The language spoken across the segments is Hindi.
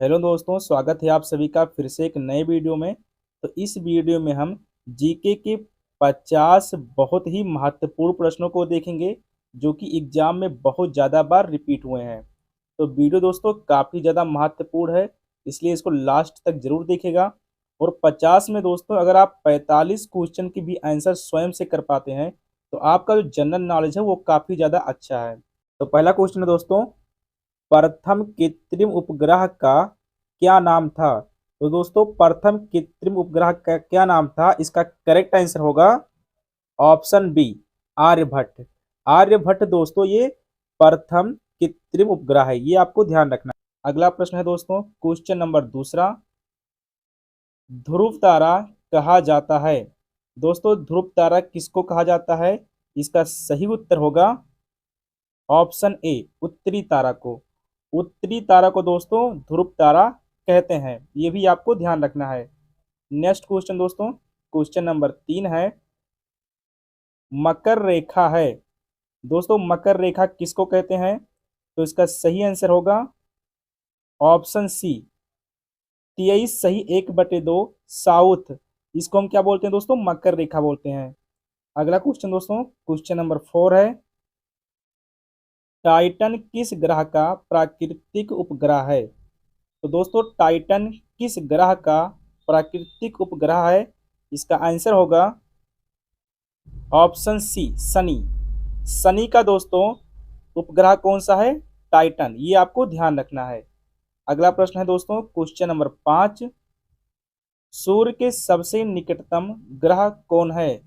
हेलो दोस्तों, स्वागत है आप सभी का फिर से एक नए वीडियो में। तो इस वीडियो में हम जीके के 50 बहुत ही महत्वपूर्ण प्रश्नों को देखेंगे जो कि एग्जाम में बहुत ज़्यादा बार रिपीट हुए हैं। तो वीडियो दोस्तों काफ़ी ज़्यादा महत्वपूर्ण है, इसलिए इसको लास्ट तक जरूर देखेगा। और 50 में दोस्तों अगर आप 45 क्वेश्चन की भी आंसर स्वयं से कर पाते हैं तो आपका जो जनरल नॉलेज है वो काफ़ी ज़्यादा अच्छा है। तो पहला क्वेश्चन है दोस्तों, प्रथम कृत्रिम उपग्रह का क्या नाम था? तो दोस्तों प्रथम कृत्रिम उपग्रह का क्या नाम था, इसका करेक्ट आंसर होगा ऑप्शन बी, आर्यभट्ट। आर्यभट्ट दोस्तों ये प्रथम कृत्रिम उपग्रह है, ये आपको ध्यान रखना है। अगला प्रश्न है दोस्तों, क्वेश्चन नंबर दूसरा, ध्रुव तारा कहा जाता है? दोस्तों ध्रुव तारा किसको कहा जाता है? इसका सही उत्तर होगा ऑप्शन ए, उत्तरी तारा को। उत्तरी तारा को दोस्तों ध्रुव तारा कहते हैं, ये भी आपको ध्यान रखना है। नेक्स्ट क्वेश्चन दोस्तों, क्वेश्चन नंबर 3 है, मकर रेखा है। दोस्तों मकर रेखा किसको कहते हैं? तो इसका सही आंसर होगा ऑप्शन सी, 23 सही 1/2 साउथ। इसको हम क्या बोलते हैं दोस्तों? मकर रेखा बोलते हैं। अगला क्वेश्चन दोस्तों, क्वेश्चन नंबर 4 है, टाइटन किस ग्रह का प्राकृतिक उपग्रह है? तो दोस्तों टाइटन किस ग्रह का प्राकृतिक उपग्रह है? इसका आंसर होगा ऑप्शन सी, शनि। शनि का दोस्तों उपग्रह कौन सा है? टाइटन, ये आपको ध्यान रखना है। अगला प्रश्न है दोस्तों, क्वेश्चन नंबर 5, सूर्य के सबसे निकटतम ग्रह कौन है?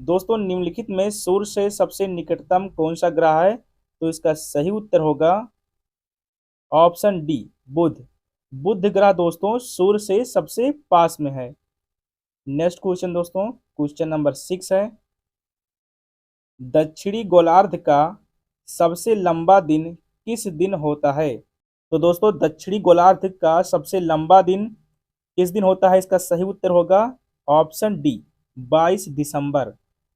दोस्तों निम्नलिखित में सूर्य से सबसे निकटतम कौन सा ग्रह है? तो इसका सही उत्तर होगा ऑप्शन डी, बुध। बुध ग्रह दोस्तों सूर्य से सबसे पास में है। नेक्स्ट क्वेश्चन दोस्तों, क्वेश्चन नंबर 6 है, दक्षिणी गोलार्ध का सबसे लंबा दिन किस दिन होता है? तो दोस्तों दक्षिणी गोलार्ध का सबसे लंबा दिन किस दिन होता है? इसका सही उत्तर होगा ऑप्शन डी, 22 दिसंबर।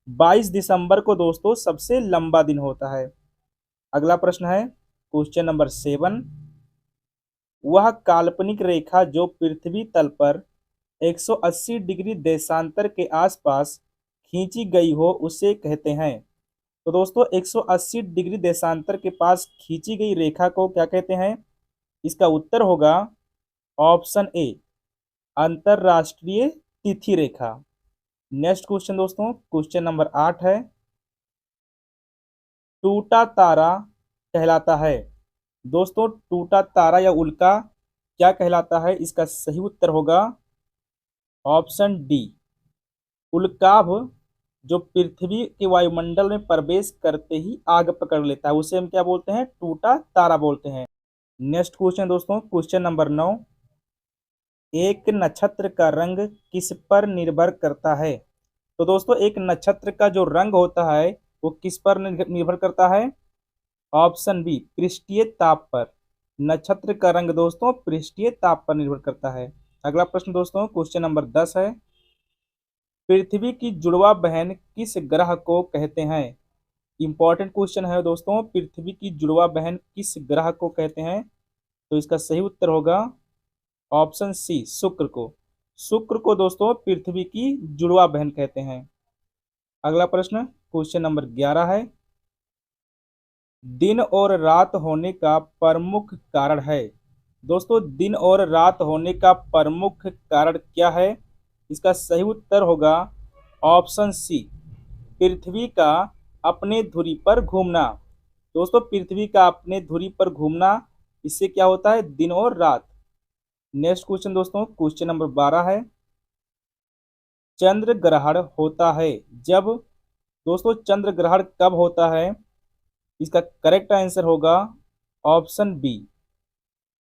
22 दिसंबर को दोस्तों सबसे लंबा दिन होता है। अगला प्रश्न है क्वेश्चन नंबर 7, वह काल्पनिक रेखा जो पृथ्वी तल पर 180 डिग्री देशांतर के आसपास खींची गई हो उसे कहते हैं? तो दोस्तों 180 डिग्री देशांतर के पास खींची गई रेखा को क्या कहते हैं? इसका उत्तर होगा ऑप्शन ए, अंतरराष्ट्रीय तिथि रेखा। नेक्स्ट क्वेश्चन दोस्तों, क्वेश्चन नंबर 8 है, टूटा तारा कहलाता है? दोस्तों टूटा तारा या उल्का क्या कहलाता है? इसका सही उत्तर होगा ऑप्शन डी, उल्काभ। जो पृथ्वी के वायुमंडल में प्रवेश करते ही आग पकड़ लेता है उसे हम क्या बोलते हैं? टूटा तारा बोलते हैं। नेक्स्ट क्वेश्चन दोस्तों, क्वेश्चन नंबर 9, एक नक्षत्र का रंग किस पर निर्भर करता है? तो दोस्तों एक नक्षत्र का जो रंग होता है वो किस पर निर्भर करता है? ऑप्शन बी, पृष्ठीय ताप पर। नक्षत्र का रंग दोस्तों पृष्ठीय ताप पर निर्भर करता है। अगला प्रश्न दोस्तों, क्वेश्चन नंबर 10 है, पृथ्वी की जुड़वा बहन किस ग्रह को कहते हैं? इंपॉर्टेंट क्वेश्चन है दोस्तों, पृथ्वी की जुड़वा बहन किस ग्रह को कहते हैं? तो इसका सही उत्तर होगा ऑप्शन सी, शुक्र को। शुक्र को दोस्तों पृथ्वी की जुड़वा बहन कहते हैं। अगला प्रश्न क्वेश्चन नंबर 11 है, दिन और रात होने का प्रमुख कारण है? दोस्तों दिन और रात होने का प्रमुख कारण क्या है? इसका सही उत्तर होगा ऑप्शन सी, पृथ्वी का अपने धुरी पर घूमना। दोस्तों पृथ्वी का अपने धुरी पर घूमना, इससे क्या होता है? दिन और रात। नेक्स्ट क्वेश्चन दोस्तों, क्वेश्चन नंबर 12 है, चंद्र ग्रहण होता है जब? दोस्तों चंद्र ग्रहण कब होता है? इसका करेक्ट आंसर होगा ऑप्शन बी,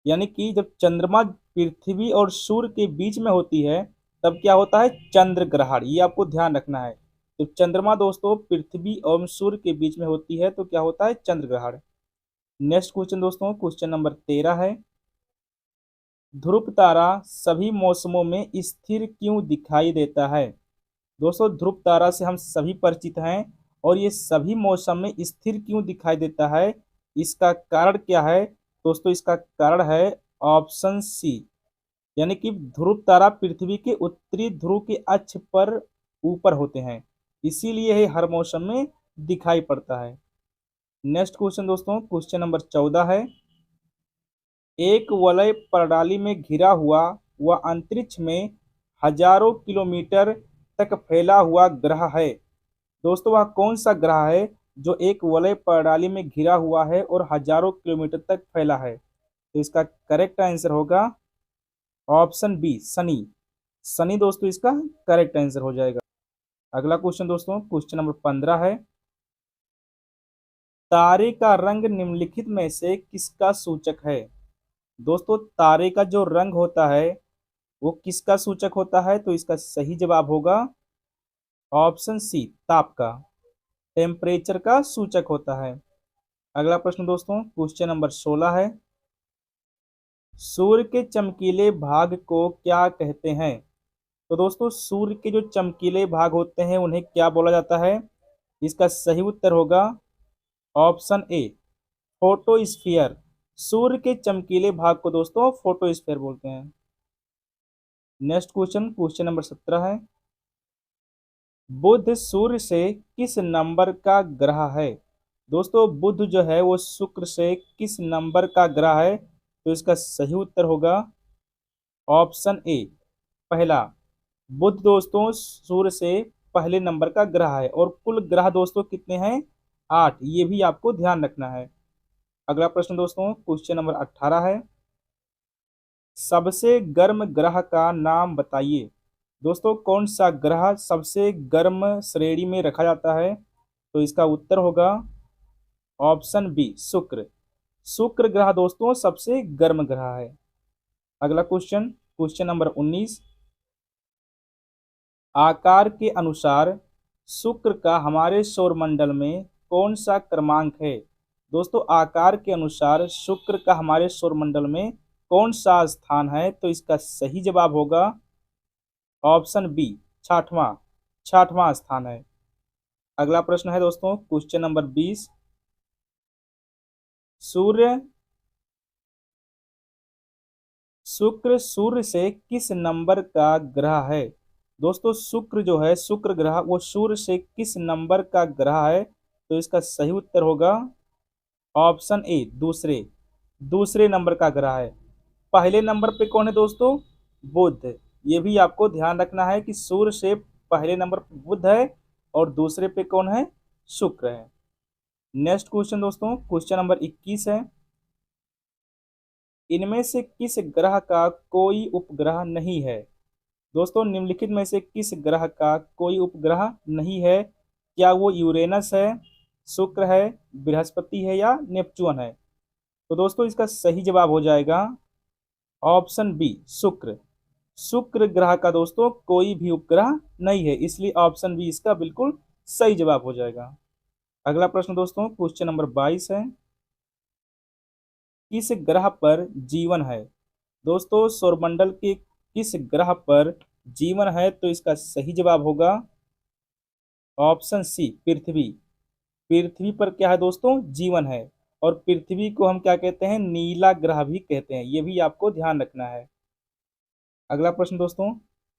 यानी कि जब चंद्रमा पृथ्वी और सूर्य के बीच में होती है तब क्या होता है? चंद्र ग्रहण। ये आपको ध्यान रखना है। तो चंद्रमा दोस्तों पृथ्वी और सूर्य के बीच में होती है तो क्या होता है? चंद्र ग्रहण। नेक्स्ट क्वेश्चन दोस्तों, क्वेश्चन नंबर 13 है, ध्रुव तारा सभी मौसमों में स्थिर क्यों दिखाई देता है? दोस्तों ध्रुव तारा से हम सभी परिचित हैं और ये सभी मौसम में स्थिर क्यों दिखाई देता है, इसका कारण क्या है? दोस्तों इसका कारण है ऑप्शन सी, यानी कि ध्रुव तारा पृथ्वी के उत्तरी ध्रुव के अक्ष पर ऊपर होते हैं, इसीलिए ये हर मौसम में दिखाई पड़ता है। नेक्स्ट क्वेश्चन दोस्तों, क्वेश्चन नंबर 14 है। एक वलय प्रणाली में घिरा हुआ वह अंतरिक्ष में हजारों किलोमीटर तक फैला हुआ ग्रह है। दोस्तों वह कौन सा ग्रह है जो एक वलय प्रणाली में घिरा हुआ है और हजारों किलोमीटर तक फैला है? तो इसका करेक्ट आंसर होगा ऑप्शन बी, शनि। शनि दोस्तों इसका करेक्ट आंसर हो जाएगा। अगला क्वेश्चन दोस्तों, क्वेश्चन नंबर 15 है। तारे का रंग निम्नलिखित में से किसका सूचक है? दोस्तों तारे का जो रंग होता है वो किसका सूचक होता है? तो इसका सही जवाब होगा ऑप्शन सी, ताप का, टेम्परेचर का सूचक होता है। अगला प्रश्न दोस्तों, क्वेश्चन नंबर 16 है। सूर्य के चमकीले भाग को क्या कहते हैं? तो दोस्तों सूर्य के जो चमकीले भाग होते हैं उन्हें क्या बोला जाता है? इसका सही उत्तर होगा ऑप्शन ए, फोटोस्फीयर। सूर्य के चमकीले भाग को दोस्तों फोटोस्फीयर बोलते हैं। नेक्स्ट क्वेश्चन, क्वेश्चन नंबर 17 है। बुध सूर्य से किस नंबर का ग्रह है? दोस्तों बुध जो है वो शुक्र से किस नंबर का ग्रह है? तो इसका सही उत्तर होगा ऑप्शन ए, पहला। बुध दोस्तों सूर्य से पहले नंबर का ग्रह है और कुल ग्रह दोस्तों कितने हैं? 8, ये भी आपको ध्यान रखना है। अगला प्रश्न दोस्तों, क्वेश्चन नंबर 18 है। सबसे गर्म ग्रह का नाम बताइए। दोस्तों कौन सा ग्रह सबसे गर्म श्रेणी में रखा जाता है? तो इसका उत्तर होगा ऑप्शन बी, शुक्र। शुक्र ग्रह दोस्तों सबसे गर्म ग्रह है। अगला क्वेश्चन, क्वेश्चन नंबर 19। आकार के अनुसार शुक्र का हमारे सौरमंडल में कौन सा क्रमांक है? दोस्तों आकार के अनुसार शुक्र का हमारे सौरमंडल में कौन सा स्थान है? तो इसका सही जवाब होगा ऑप्शन बी, छठवां। छठवां स्थान है। अगला प्रश्न है दोस्तों, क्वेश्चन नंबर 20। सूर्य शुक्र सूर्य से किस नंबर का ग्रह है? दोस्तों शुक्र जो है, शुक्र ग्रह वो सूर्य से किस नंबर का ग्रह है? तो इसका सही उत्तर होगा ऑप्शन ए, दूसरे। दूसरे नंबर का ग्रह है। पहले नंबर पे कौन है दोस्तों? बुध। ये भी आपको ध्यान रखना है कि सूर्य से पहले नंबर पे बुध है और दूसरे पे कौन है? शुक्र है। नेक्स्ट क्वेश्चन दोस्तों, क्वेश्चन नंबर 21 है। इनमें से किस ग्रह का कोई उपग्रह नहीं है? दोस्तों निम्नलिखित में से किस ग्रह का कोई उपग्रह नहीं है? क्या वो यूरेनस है, शुक्र है, बृहस्पति है या नेपच्यून है? तो दोस्तों इसका सही जवाब हो जाएगा ऑप्शन बी, शुक्र। शुक्र ग्रह का दोस्तों कोई भी उपग्रह नहीं है, इसलिए ऑप्शन बी इसका बिल्कुल सही जवाब हो जाएगा। अगला प्रश्न दोस्तों, क्वेश्चन नंबर 22 है। किस ग्रह पर जीवन है? दोस्तों सौरमंडल के किस ग्रह पर जीवन है? तो इसका सही जवाब होगा ऑप्शन सी, पृथ्वी। पृथ्वी पर क्या है दोस्तों? जीवन है। और पृथ्वी को हम क्या कहते हैं? नीला ग्रह भी कहते हैं, ये भी आपको ध्यान रखना है। अगला प्रश्न दोस्तों,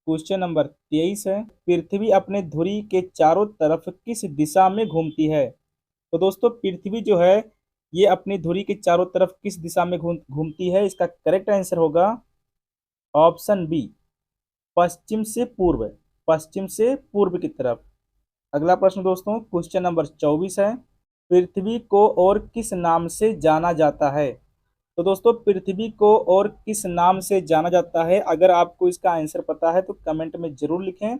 क्वेश्चन नंबर 23 है। पृथ्वी अपने धुरी के चारों तरफ किस दिशा में घूमती है? तो दोस्तों पृथ्वी जो है ये अपनी धुरी के चारों तरफ किस दिशा में घूमती है? इसका करेक्ट आंसर होगा ऑप्शन बी, पश्चिम से पूर्व। पश्चिम से पूर्व की तरफ। अगला प्रश्न दोस्तों, क्वेश्चन नंबर 24 है। पृथ्वी को और किस नाम से जाना जाता है? तो दोस्तों पृथ्वी को और किस नाम से जाना जाता है? अगर आपको इसका आंसर पता है तो कमेंट में जरूर लिखें।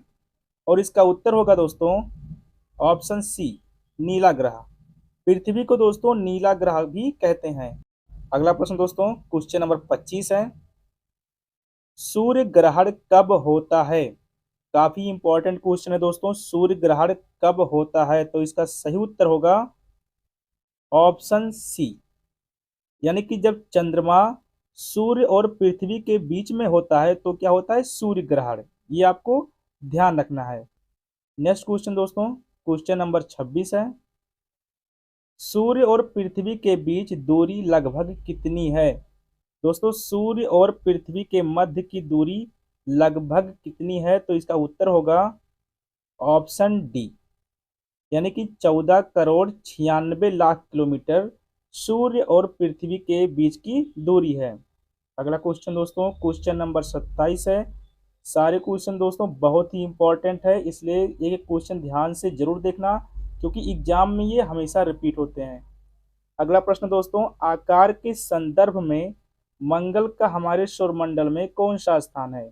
और इसका उत्तर होगा दोस्तों ऑप्शन सी, नीला ग्रह। पृथ्वी को दोस्तों नीला ग्रह भी कहते हैं। अगला प्रश्न दोस्तों, क्वेश्चन नंबर 25 है। सूर्य ग्रहण कब होता है? काफी इंपॉर्टेंट क्वेश्चन है दोस्तों, सूर्य ग्रहण कब होता है? तो इसका सही उत्तर होगा ऑप्शन सी, यानी कि जब चंद्रमा सूर्य और पृथ्वी के बीच में होता है तो क्या होता है? सूर्य ग्रहण। ये आपको ध्यान रखना है। नेक्स्ट क्वेश्चन दोस्तों, क्वेश्चन नंबर 26 है। सूर्य और पृथ्वी के बीच दूरी लगभग कितनी है? दोस्तों सूर्य और पृथ्वी के मध्य की दूरी लगभग कितनी है? तो इसका उत्तर होगा ऑप्शन डी, यानी कि 14 करोड़ 96 लाख किलोमीटर सूर्य और पृथ्वी के बीच की दूरी है। अगला क्वेश्चन दोस्तों, क्वेश्चन नंबर 27 है। सारे क्वेश्चन दोस्तों बहुत ही इंपॉर्टेंट है, इसलिए एक क्वेश्चन ध्यान से जरूर देखना, क्योंकि एग्जाम में ये हमेशा रिपीट होते हैं। अगला प्रश्न दोस्तों, आकार के संदर्भ में मंगल का हमारे सौरमंडल में कौन सा स्थान है?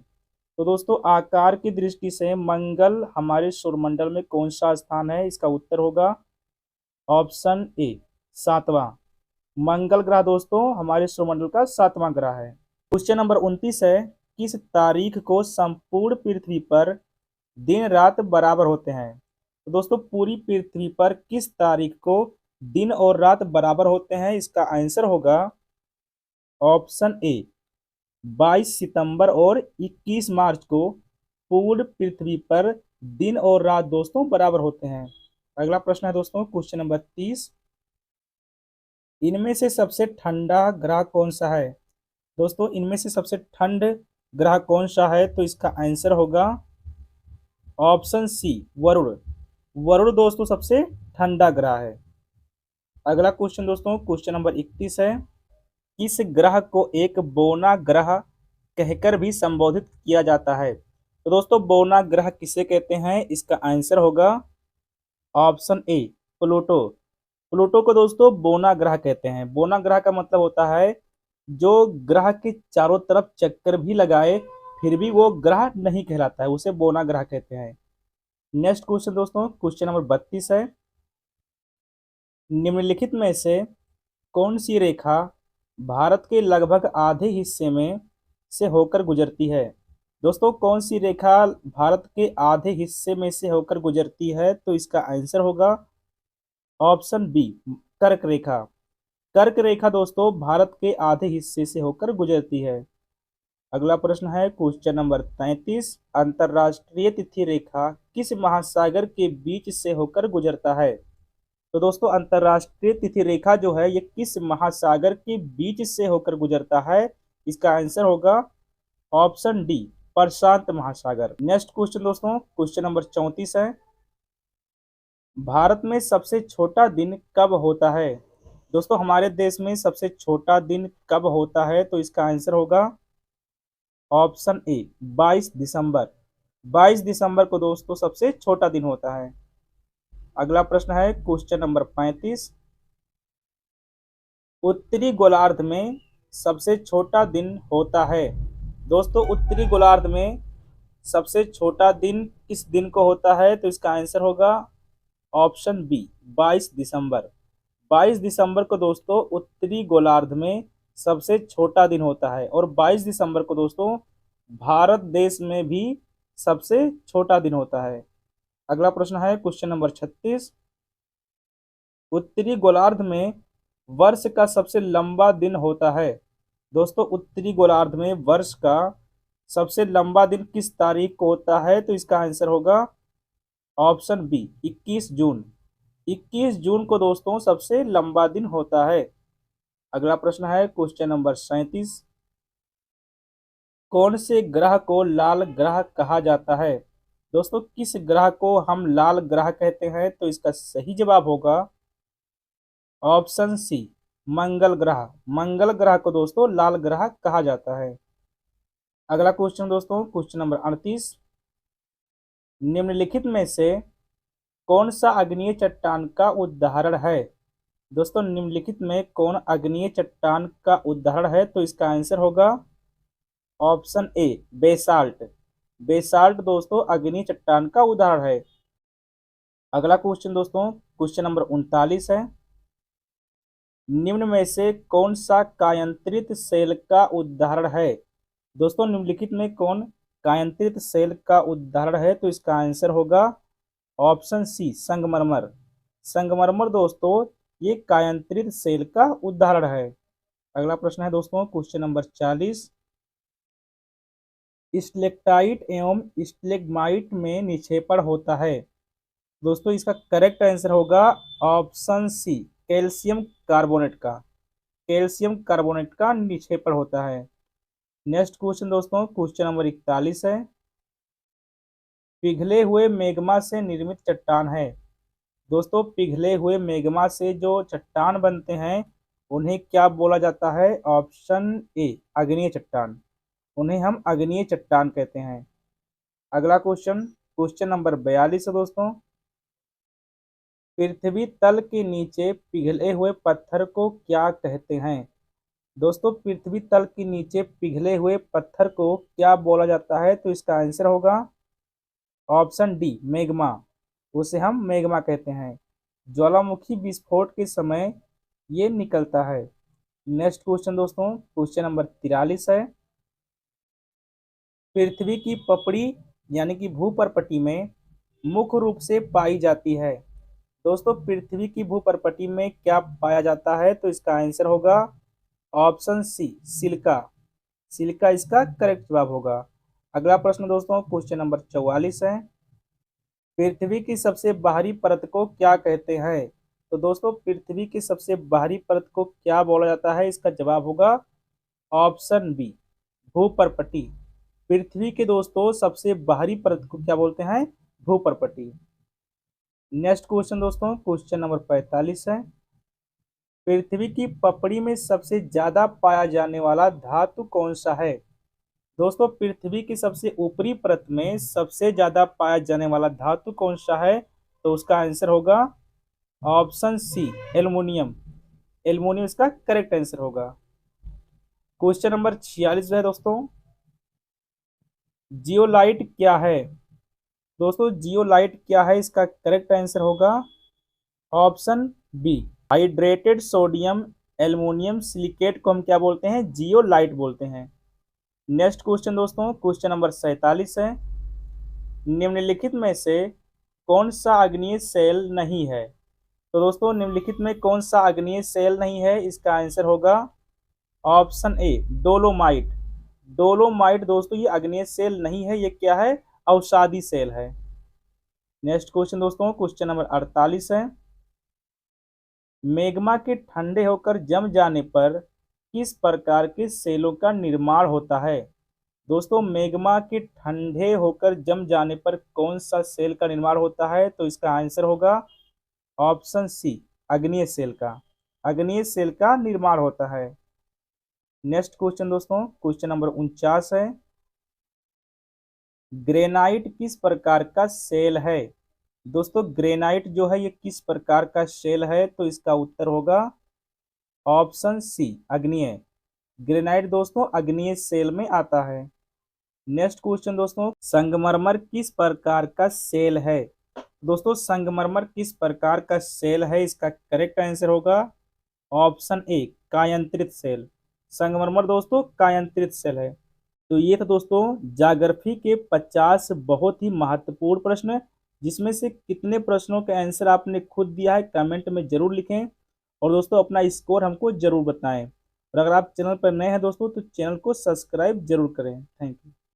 तो दोस्तों आकार की दृष्टि से मंगल हमारे सौरमंडल में कौन सा स्थान है? इसका उत्तर होगा ऑप्शन ए, सातवां। मंगल ग्रह दोस्तों हमारे सौरमंडल का सातवां ग्रह है। क्वेश्चन नंबर 29 है। किस तारीख को संपूर्ण पृथ्वी पर दिन रात बराबर होते हैं? तो दोस्तों पूरी पृथ्वी पर किस तारीख को दिन और रात बराबर होते हैं? इसका आंसर होगा ऑप्शन ए, 22 सितंबर और 21 मार्च को पूर्ण पृथ्वी पर दिन और रात दोस्तों बराबर होते हैं। अगला प्रश्न है दोस्तों, क्वेश्चन नंबर 30। इनमें से सबसे ठंडा ग्रह कौन सा है? दोस्तों इनमें से सबसे ठंड ग्रह कौन सा है? तो इसका आंसर होगा ऑप्शन सी, वरुण। वरुण दोस्तों सबसे ठंडा ग्रह है। अगला क्वेश्चन दोस्तों, क्वेश्चन नंबर 31 है। किस ग्रह को एक बोना ग्रह कहकर भी संबोधित किया जाता है? तो दोस्तों बोना ग्रह किसे कहते हैं? इसका आंसर होगा ऑप्शन ए, प्लूटो। प्लूटो को दोस्तों बोना ग्रह कहते हैं। बोना ग्रह का मतलब होता है जो ग्रह के चारों तरफ चक्कर भी लगाए फिर भी वो ग्रह नहीं कहलाता है, उसे बोना ग्रह कहते हैं। नेक्स्ट क्वेश्चन दोस्तों, क्वेश्चन नंबर 32 है। निम्नलिखित में से कौन सी रेखा भारत के लगभग आधे हिस्से में से होकर गुजरती है? दोस्तों कौन सी रेखा भारत के आधे हिस्से में से होकर गुजरती है? तो इसका आंसर होगा ऑप्शन बी, कर्क रेखा। कर्क रेखा दोस्तों भारत के आधे हिस्से से होकर गुजरती है। अगला प्रश्न है क्वेश्चन नंबर 33। अंतरराष्ट्रीय तिथि रेखा किस महासागर के बीच से होकर गुजरता है? तो दोस्तों अंतरराष्ट्रीय तिथि रेखा जो है ये किस महासागर के बीच से होकर गुजरता है? इसका आंसर होगा ऑप्शन डी, प्रशांत महासागर। नेक्स्ट क्वेश्चन दोस्तों, क्वेश्चन नंबर 34 है। भारत में सबसे छोटा दिन कब होता है? दोस्तों हमारे देश में सबसे छोटा दिन कब होता है? तो इसका आंसर होगा ऑप्शन ए, 22 दिसंबर। 22 दिसंबर को दोस्तों सबसे छोटा दिन होता है। अगला प्रश्न है क्वेश्चन नंबर 35। उत्तरी गोलार्ध में सबसे छोटा दिन होता है? दोस्तों उत्तरी गोलार्ध में सबसे छोटा दिन किस दिन को होता है? तो इसका आंसर होगा ऑप्शन बी, 22 दिसंबर। 22 दिसंबर को दोस्तों उत्तरी गोलार्ध में सबसे छोटा दिन होता है और 22 दिसंबर को दोस्तों भारत देश में भी सबसे छोटा दिन होता है। अगला प्रश्न है क्वेश्चन नंबर 36। उत्तरी गोलार्ध में वर्ष का सबसे लंबा दिन होता है? दोस्तों उत्तरी गोलार्ध में वर्ष का सबसे लंबा दिन किस तारीख को होता है? तो इसका आंसर होगा ऑप्शन बी, 21 जून। 21 जून को दोस्तों सबसे लंबा दिन होता है। अगला प्रश्न है क्वेश्चन नंबर 37। कौन से ग्रह को लाल ग्रह कहा जाता है? दोस्तों किस ग्रह को हम लाल ग्रह कहते हैं? तो इसका सही जवाब होगा ऑप्शन सी, मंगल ग्रह। मंगल ग्रह को दोस्तों लाल ग्रह कहा जाता है। अगला क्वेश्चन दोस्तों, क्वेश्चन नंबर 38। निम्नलिखित में से कौन सा अग्नीय चट्टान का उदाहरण है? दोस्तों निम्नलिखित में कौन अग्नीय चट्टान का उदाहरण है? तो इसका आंसर होगा ऑप्शन ए, बेसाल्ट। बेसाल्ट दोस्तों अग्नीय चट्टान का उदाहरण है। अगला क्वेश्चन दोस्तों, क्वेश्चन नंबर 39 है। निम्न में से कौन सा कायांतरित सेल का उदाहरण है? दोस्तों निम्नलिखित में कौन कायांतरित सेल का उदाहरण है? तो इसका आंसर होगा ऑप्शन सी, संगमरमर। संगमरमर दोस्तों ये कायांतरित सेल का उदाहरण है। अगला प्रश्न है दोस्तों, क्वेश्चन नंबर 40। स्टेलेक्टाइट एवं स्टेलेग्माइट में निक्षेपण होता है? दोस्तों इसका करेक्ट आंसर होगा ऑप्शन सी, कैल्शियम कार्बोनेट का। कैल्शियम कार्बोनेट का निक्षेपण होता है। नेक्स्ट क्वेश्चन दोस्तों, क्वेश्चन नंबर 41 है। पिघले हुए मैग्मा से निर्मित चट्टान है। दोस्तों पिघले हुए मैग्मा से जो चट्टान बनते हैं उन्हें क्या बोला जाता है? ऑप्शन ए अग्नीय चट्टान। उन्हें हम अग्नीय चट्टान कहते हैं। अगला क्वेश्चन, क्वेश्चन नंबर 42 है दोस्तों। पृथ्वी तल के नीचे पिघले हुए पत्थर को क्या कहते हैं? दोस्तों पृथ्वी तल के नीचे पिघले हुए पत्थर को क्या बोला जाता है? तो इसका आंसर होगा ऑप्शन डी मैग्मा। उसे हम मैग्मा कहते हैं। ज्वालामुखी विस्फोट के समय ये निकलता है। नेक्स्ट क्वेश्चन दोस्तों, क्वेश्चन नंबर 43 है। पृथ्वी की पपड़ी यानी कि भूपर्पटी में मुख्य रूप से पाई जाती है। दोस्तों पृथ्वी की भूपर्पटी में क्या पाया जाता है? तो इसका आंसर होगा ऑप्शन सी सिलिका। सिलिका इसका करेक्ट जवाब होगा। अगला प्रश्न दोस्तों, क्वेश्चन नंबर 44 है। पृथ्वी की सबसे बाहरी परत को क्या कहते हैं? तो दोस्तों पृथ्वी की सबसे बाहरी परत को क्या बोला जाता है? इसका जवाब होगा ऑप्शन बी भूपर्पटी। पृथ्वी के दोस्तों सबसे बाहरी परत को क्या बोलते हैं? भूपर्पटी। नेक्स्ट क्वेश्चन दोस्तों, क्वेश्चन नंबर 45 है। पृथ्वी की पपड़ी में सबसे ज्यादा पाया जाने वाला धातु कौन सा है? दोस्तों पृथ्वी की सबसे ऊपरी परत में सबसे ज्यादा पाया जाने वाला धातु कौन सा है? तो उसका आंसर होगा ऑप्शन सी एल्युमिनियम। एल्युमिनियम इसका करेक्ट आंसर होगा। क्वेश्चन नंबर 46 है दोस्तों। जियोलाइट क्या है? दोस्तों जियोलाइट क्या है? इसका करेक्ट आंसर होगा option B hydrated sodium aluminium silicate को हम क्या बोलते हैं? जियोलाइट बोलते हैं। नेक्स्ट क्वेश्चन दोस्तों, क्वेश्चन नंबर 47 है। निम्नलिखित में से कौन सा अग्नीय सेल नहीं है? तो दोस्तों निम्नलिखित में कौन सा अग्नीय सेल नहीं है? इसका आंसर होगा ऑप्शन ए डोलोमाइट। डोलोमाइट दोस्तों ये अग्नीय सेल नहीं है, ये क्या है? अवसादी सेल है। नेक्स्ट क्वेश्चन दोस्तों, क्वेश्चन नंबर 48 है। मैग्मा के ठंडे होकर जम जाने पर किस प्रकार के सेलों का निर्माण होता है? दोस्तों मैग्मा के ठंडे होकर जम जाने पर कौन सा सेल का निर्माण होता है? तो इसका आंसर होगा ऑप्शन सी अग्नीय सेल का। अग्नीय सेल का निर्माण होता है। नेक्स्ट क्वेश्चन दोस्तों, क्वेश्चन नंबर 49 है। ग्रेनाइट किस प्रकार का सेल है? दोस्तों ग्रेनाइट जो है ये किस प्रकार का सेल है? तो इसका उत्तर होगा ऑप्शन सी अग्नीय। ग्रेनाइट दोस्तों अग्नीय सेल में आता है। नेक्स्ट क्वेश्चन दोस्तों, संगमरमर किस प्रकार का सेल है? दोस्तों संगमरमर किस प्रकार का सेल है? इसका करेक्ट आंसर होगा ऑप्शन ए कायांतरित सेल। संगमरमर दोस्तों कायांतरित सेल है। तो ये था दोस्तों ज्योग्राफी के 50 बहुत ही महत्वपूर्ण प्रश्न, जिसमें से कितने प्रश्नों का आंसर आपने खुद दिया है कमेंट में जरूर लिखें। और दोस्तों अपना स्कोर हमको जरूर बताएं। और अगर आप चैनल पर नए हैं दोस्तों तो चैनल को सब्सक्राइब जरूर करें। Thank you.